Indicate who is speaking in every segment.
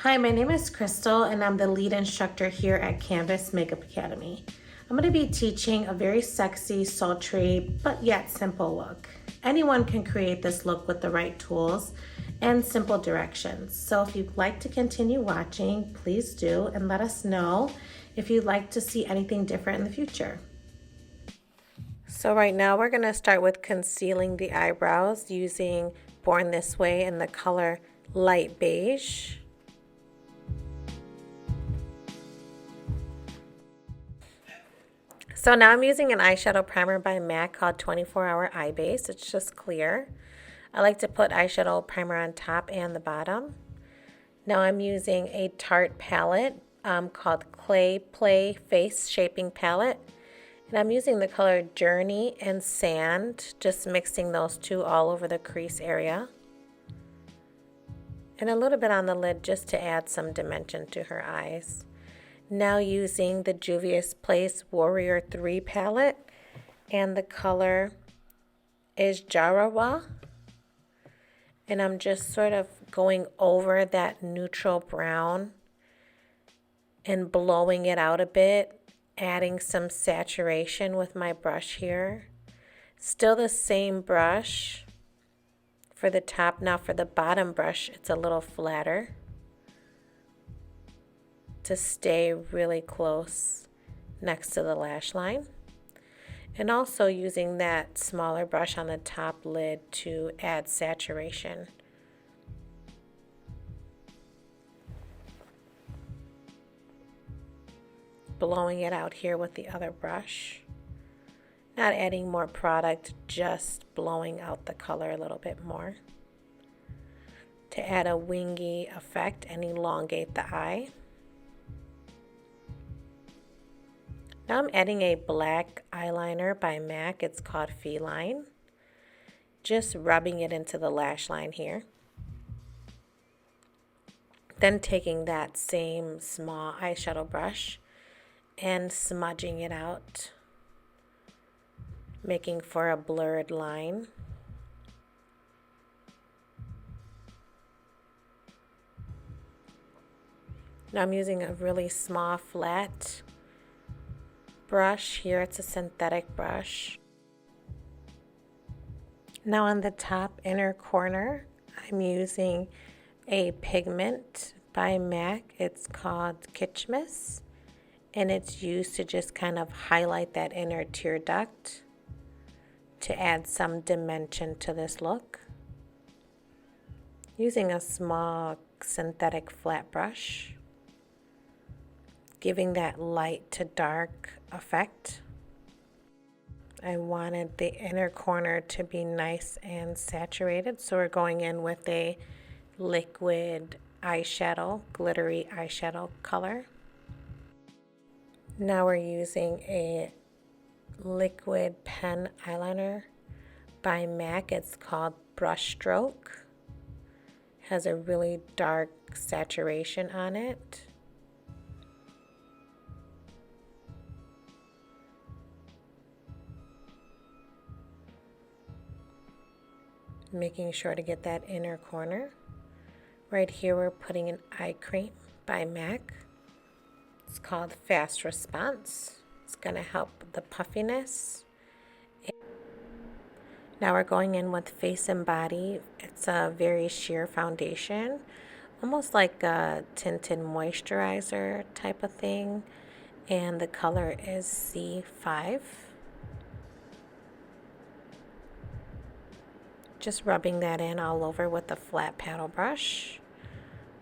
Speaker 1: Hi, my name is Crystal and I'm the lead instructor here at Canvas Makeup Academy. I'm going to be teaching a very sexy, sultry, but yet simple look. Anyone can create this look with the right tools and simple directions. So if you'd like to continue watching, please do and let us know if you'd like to see anything different in the future. So right now we're going to start with concealing the eyebrows using Born This Way in the color light beige. So now I'm using an eyeshadow primer by MAC called 24 Hour Eye Base. It's just clear. I like to put eyeshadow primer on top and the bottom. Now I'm using a Tarte palette called Clay Play Face Shaping Palette. And I'm using the color Journey and Sand, just mixing those two all over the crease area. And a little bit on the lid just to add some dimension to her eyes. Now using the Juvias Place Warrior 3 palette, and the color is Jarawa. And I'm just sort of going over that neutral brown and blowing it out a bit, adding some saturation with my brush here. Still the same brush for the top. Now for the bottom brush, it's a little flatter to stay really close next to the lash line. And also using that smaller brush on the top lid to add saturation. Blowing it out here with the other brush. Not adding more product, just blowing out the color a little bit more to add a wingy effect and elongate the eye. Now I'm adding a black eyeliner by MAC. It's called Feline. Just rubbing it into the lash line here. Then taking that same small eyeshadow brush and smudging it out, making for a blurred line. Now I'm using a really small flat brush here. It's a synthetic brush. Now on the top inner corner, I'm using a pigment by MAC. It's called Kitschmiss, and it's used to just kind of highlight that inner tear duct to add some dimension to this look. Using a small synthetic flat brush, giving that light to dark effect. I wanted the inner corner to be nice and saturated, so we're going in with a liquid eyeshadow, glittery eyeshadow color. Now we're using a liquid pen eyeliner by MAC. It's called Brushstroke. Has a really dark saturation on it. Making sure to get that inner corner. Right here we're putting an eye cream by MAC. It's called Fast Response. It's going to help the puffiness. Now we're going in with Face and Body. It's a very sheer foundation, almost like a tinted moisturizer type of thing. And the color is C5. Just rubbing that in all over with a flat paddle brush.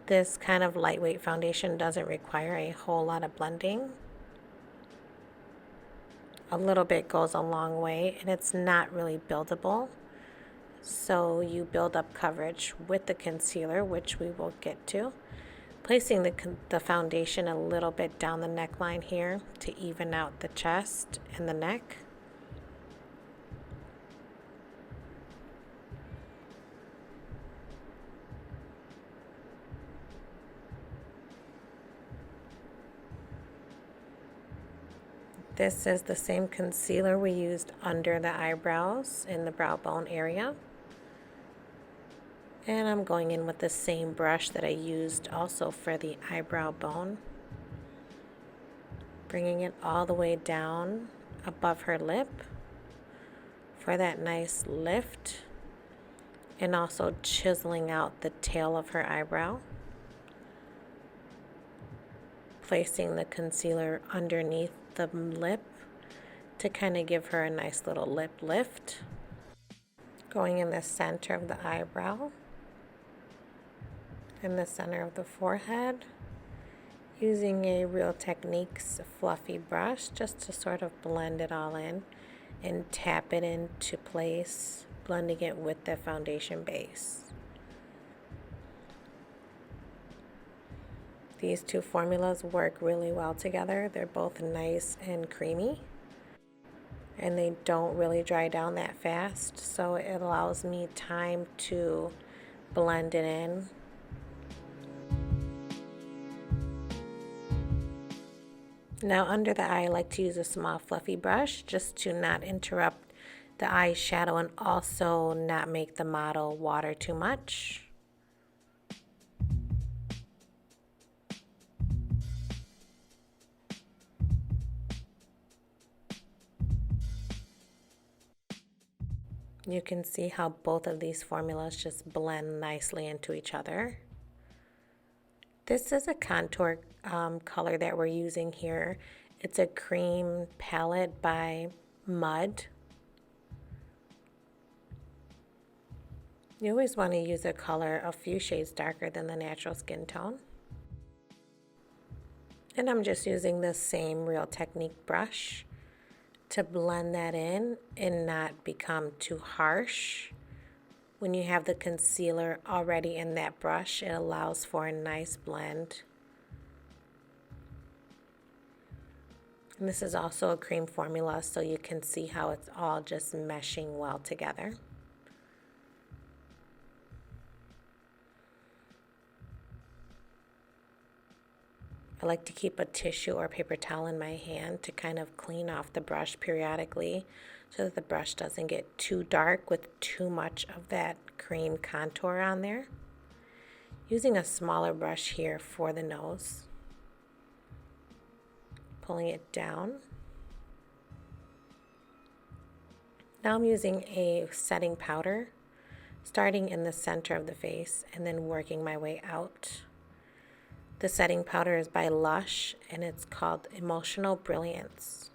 Speaker 1: This kind of lightweight foundation doesn't require a whole lot of blending. A little bit goes a long way, and it's not really buildable. So you build up coverage with the concealer, which we will get to. Placing the foundation a little bit down the neckline here to even out the chest and the neck. This is the same concealer we used under the eyebrows in the brow bone area. And I'm going in with the same brush that I used also for the eyebrow bone. Bringing it all the way down above her lip for that nice lift. And also chiseling out the tail of her eyebrow. Placing the concealer underneath the lip to kind of give her a nice little lip lift. Going in the center of the eyebrow. In the center of the forehead. Using a Real Techniques fluffy brush just to sort of blend it all in and tap it into place, blending it with the foundation base. These two formulas work really well together. They're both nice and creamy, and they don't really dry down that fast, so it allows me time to blend it in. Now under the eye, I like to use a small fluffy brush just to not interrupt the eyeshadow and also not make the model water too much. You can see how both of these formulas just blend nicely into each other. This is a contour color that we're using here. It's a cream palette by Mud. You always want to use a color a few shades darker than the natural skin tone. And I'm just using the same Real Technique brush to blend that in and not become too harsh. When you have the concealer already in that brush, it allows for a nice blend. And this is also a cream formula, so you can see how it's all just meshing well together. I like to keep a tissue or paper towel in my hand to kind of clean off the brush periodically so that the brush doesn't get too dark with too much of that cream contour on there. Using a smaller brush here for the nose. Pulling it down. Now I'm using a setting powder, starting in the center of the face and then working my way out. The setting powder is by Lush and it's called Emotional Brilliance.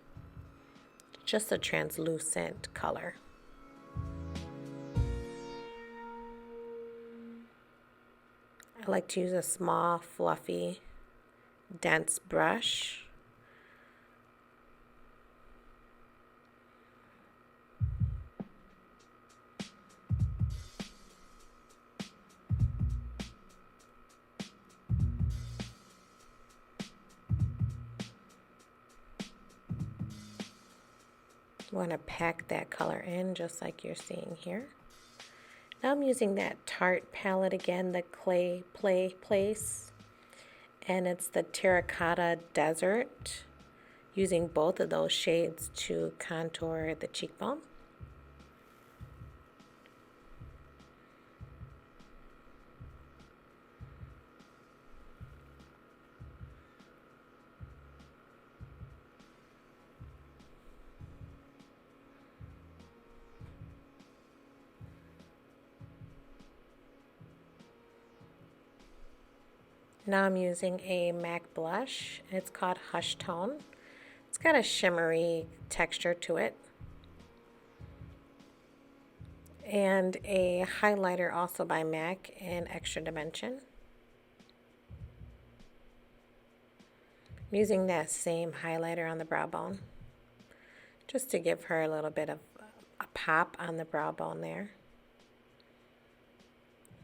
Speaker 1: Just a translucent color. I like to use a small, fluffy, dense brush. You want to pack that color in just like you're seeing here. Now I'm using that Tarte palette again, the Clay Place, and it's the Terracotta Desert, using both of those shades to contour the cheekbone. Now I'm using a MAC blush. It's called Hush Tone. It's got a shimmery texture to it. And a highlighter also by MAC in Extra Dimension. I'm using that same highlighter on the brow bone, just to give her a little bit of a pop on the brow bone there.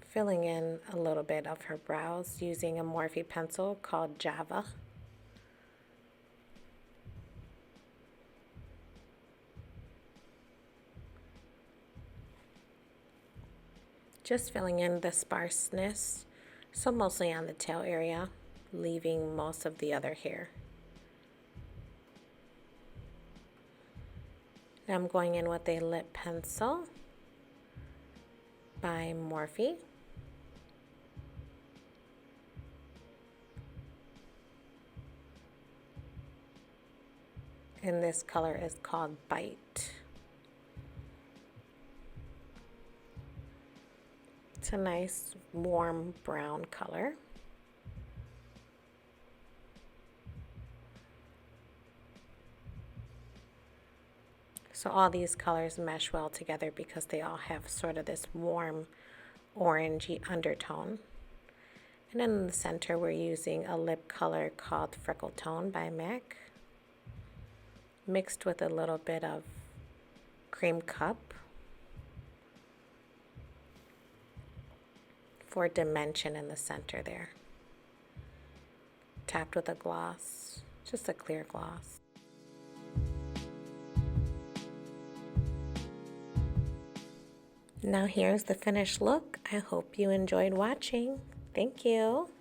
Speaker 1: Filling in a little bit of her brows using a Morphe pencil called Java. Just filling in the sparseness, so mostly on the tail area, leaving most of the other hair. Now I'm going in with a lip pencil by Morphe. And this color is called Bite. It's a nice warm brown color. So all these colors mesh well together because they all have sort of this warm orangey undertone. And then in the center we're using a lip color called Freckle Tone by MAC, mixed with a little bit of cream cup for dimension in the center there. Tapped with a gloss, just a clear gloss. Now here's the finished look. I hope you enjoyed watching. Thank you.